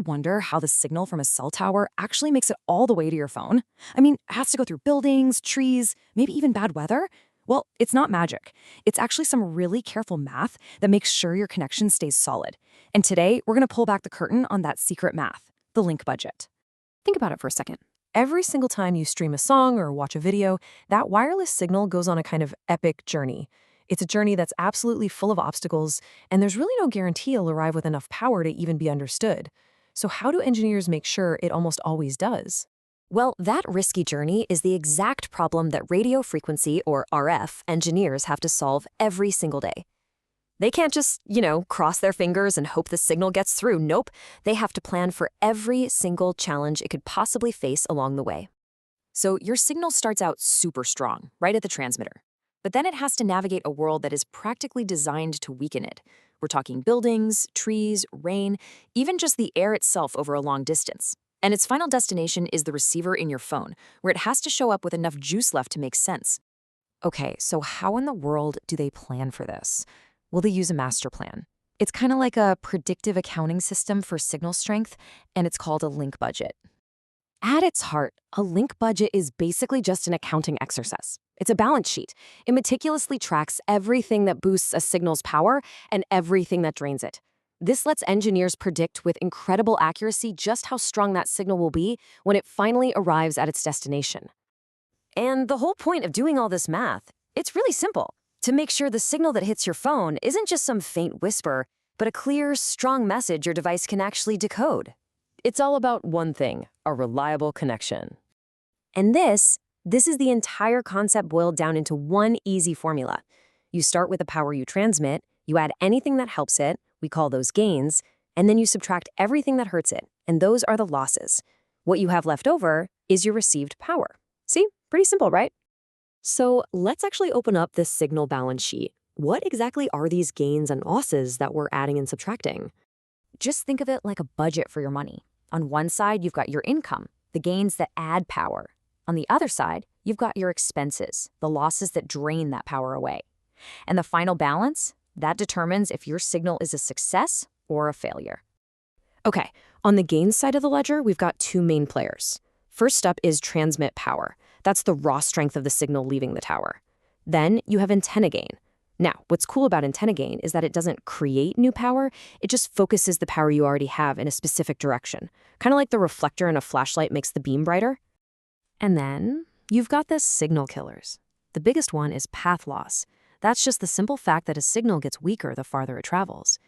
wonder how the signal from a cell tower actually makes it all the way to your phone? I mean, it has to go through buildings, trees, maybe even bad weather? Well, it's not magic. It's actually some really careful math that makes sure your connection stays solid. And today, we're going to pull back the curtain on that secret math, the link budget. Think about it for a second. Every single time you stream a song or watch a video, that wireless signal goes on a kind of epic journey. It's a journey that's absolutely full of obstacles, and there's really no guarantee it'll arrive with enough power to even be understood. So how do engineers make sure it almost always does? Well, that risky journey is the exact problem that radio frequency, or RF, engineers have to solve every single day. They can't just, cross their fingers and hope the signal gets through. Nope. They have to plan for every single challenge it could possibly face along the way. So your signal starts out super strong, right at the transmitter. But then it has to navigate a world that is practically designed to weaken it. We're talking buildings, trees, rain, even just the air itself over a long distance. And its final destination is the receiver in your phone, where it has to show up with enough juice left to make sense. Okay, so how in the world do they plan for this? Well, they use a master plan. It's kind of like a predictive accounting system for signal strength, and it's called a link budget. At its heart, a link budget is basically just an accounting exercise. It's a balance sheet. It meticulously tracks everything that boosts a signal's power and everything that drains it. This lets engineers predict with incredible accuracy just how strong that signal will be when it finally arrives at its destination. And the whole point of doing all this math, it's really simple. To make sure the signal that hits your phone isn't just some faint whisper, but a clear, strong message your device can actually decode. It's all about one thing, a reliable connection. And this is the entire concept boiled down into one easy formula. You start with the power you transmit, you add anything that helps it, we call those gains, and then you subtract everything that hurts it, and those are the losses. What you have left over is your received power. See? Pretty simple, right? So let's actually open up this signal balance sheet. What exactly are these gains and losses that we're adding and subtracting? Just think of it like a budget for your money. On one side, you've got your income, the gains that add power. On the other side, you've got your expenses, the losses that drain that power away. And the final balance, that determines if your signal is a success or a failure. Okay, on the gains side of the ledger, we've got two main players. First up is transmit power. That's the raw strength of the signal leaving the tower. Then you have antenna gain. Now, what's cool about antenna gain is that it doesn't create new power, it just focuses the power you already have in a specific direction. Kind of like the reflector in a flashlight makes the beam brighter. And then you've got the signal killers. The biggest one is path loss. That's just the simple fact that a signal gets weaker the farther it travels.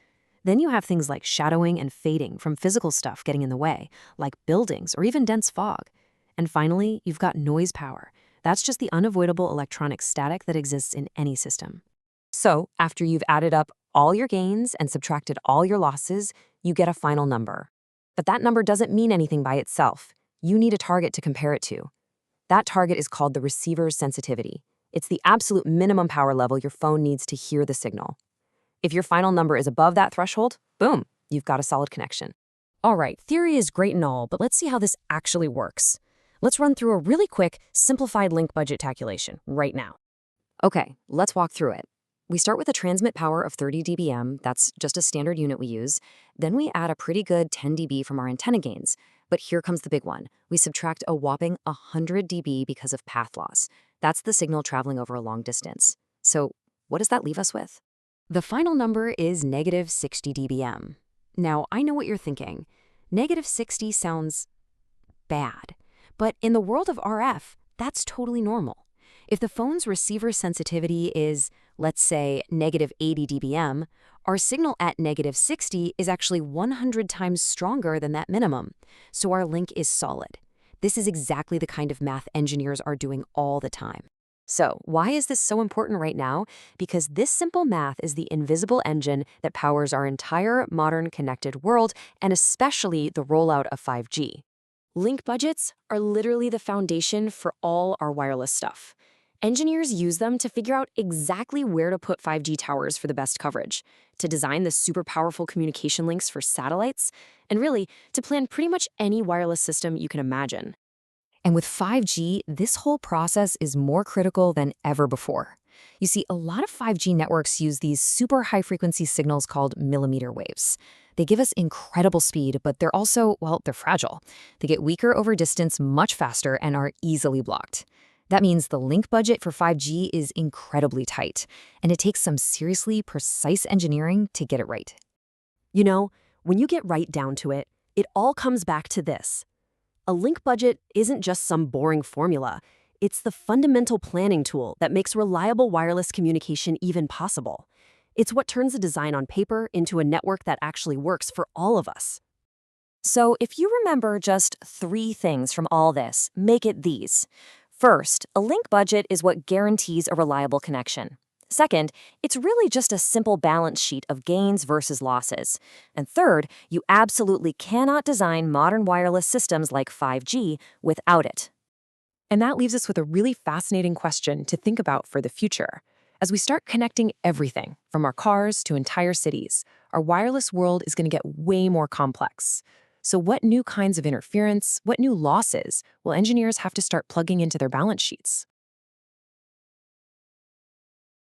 Then you have things like shadowing and fading from physical stuff getting in the way, like buildings or even dense fog. And finally, you've got noise power. That's just the unavoidable electronic static that exists in any system. So, after you've added up all your gains and subtracted all your losses, you get a final number. But that number doesn't mean anything by itself. You need a target to compare it to. That target is called the receiver's sensitivity. It's the absolute minimum power level your phone needs to hear the signal. If your final number is above that threshold, boom, you've got a solid connection. All right, theory is great and all, but let's see how this actually works. Let's run through a really quick, simplified link budget calculation right now. Okay, let's walk through it. We start with a transmit power of 30 dBm, that's just a standard unit we use. Then we add a pretty good 10 dB from our antenna gains. But here comes the big one. We subtract a whopping 100 dB because of path loss. That's the signal traveling over a long distance. So what does that leave us with? The final number is negative 60 dBm. Now, I know what you're thinking. Negative 60 sounds bad. But in the world of RF, that's totally normal. If the phone's receiver sensitivity is, let's say, negative 80 dBm, our signal at negative 60 is actually 100 times stronger than that minimum. So our link is solid. This is exactly the kind of math engineers are doing all the time. So why is this so important right now? Because this simple math is the invisible engine that powers our entire modern connected world, and especially the rollout of 5G. Link budgets are literally the foundation for all our wireless stuff. Engineers use them to figure out exactly where to put 5G towers for the best coverage, to design the super powerful communication links for satellites, and really, to plan pretty much any wireless system you can imagine. And with 5G, this whole process is more critical than ever before. You see, a lot of 5G networks use these super high-frequency signals called millimeter waves. They give us incredible speed, but they're also, well, they're fragile. They get weaker over distance much faster and are easily blocked. That means the link budget for 5G is incredibly tight, and it takes some seriously precise engineering to get it right. You know, when you get right down to it, it all comes back to this. A link budget isn't just some boring formula. It's the fundamental planning tool that makes reliable wireless communication even possible. It's what turns a design on paper into a network that actually works for all of us. So if you remember just 3 things from all this, make it these. First, a link budget is what guarantees a reliable connection. Second, it's really just a simple balance sheet of gains versus losses. And third, you absolutely cannot design modern wireless systems like 5G without it. And that leaves us with a really fascinating question to think about for the future. As we start connecting everything, from our cars to entire cities, our wireless world is going to get way more complex. So what new kinds of interference, what new losses will engineers have to start plugging into their balance sheets?